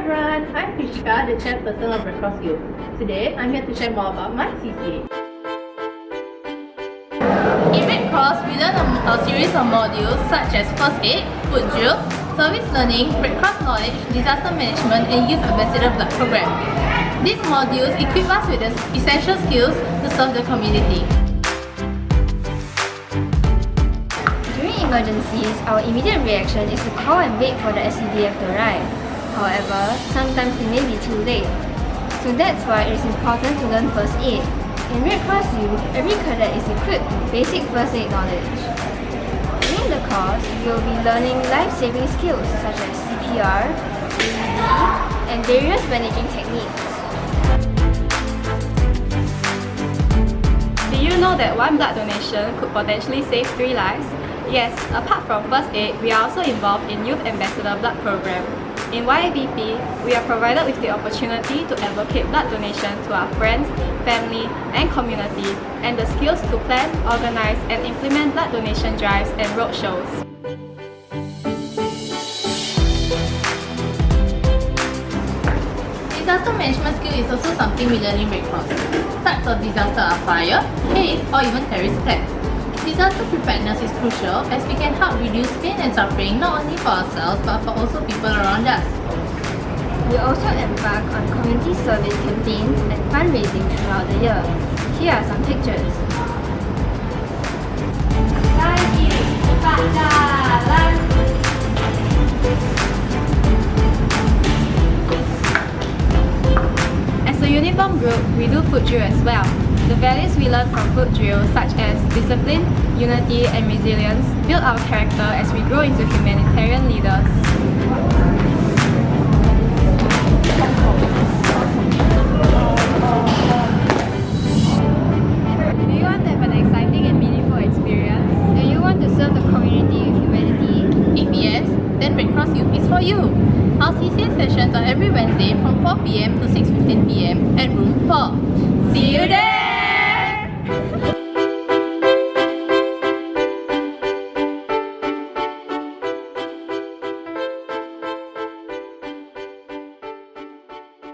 everyone, I'm Krishika, the chairperson of Red Cross Youth. Today, I'm here to share more about my CCA. In Red Cross, we learn a series of modules such as First Aid, Food Drill, Service Learning, Red Cross Knowledge, Disaster Management and Youth Ambassador Blood Program. These modules equip us with the essential skills to serve the community. During emergencies, our immediate reaction is to call and wait for the SCDF to arrive. However, sometimes it may be too late. So that's why it is important to learn first aid. In Red Cross Youth, every cadet is equipped with basic first aid knowledge. During the course, we will be learning life-saving skills such as CPR, AED, and various bandaging techniques. Do you know that one blood donation could potentially save 3 lives? Yes, apart from first aid, we are also involved in Youth Ambassador Blood Program. In YABP, we are provided with the opportunity to advocate blood donation to our friends, family, and community, and the skills to plan, organize, and implement blood donation drives and roadshows. Disaster management skill is also something we learn in Red Cross. Types of disaster are fire, haze, or even terrorist attacks. Disaster preparedness is crucial as we can help reduce pain and suffering not only for ourselves but for also people around us. We also embark on community service campaigns and fundraising throughout the year. Here are some pictures. As a uniform group, we do food drill as well. The values we learn from food drill, such as discipline, unity, and resilience, build our character as we grow into humanitarian leaders. Do you want to have an exciting and meaningful experience? Do you want to serve the community with humanity? If yes, then Red Cross Youth is for you. Our CCA sessions are every Wednesday from 4 PM to 6:15 PM at room 4. See you there!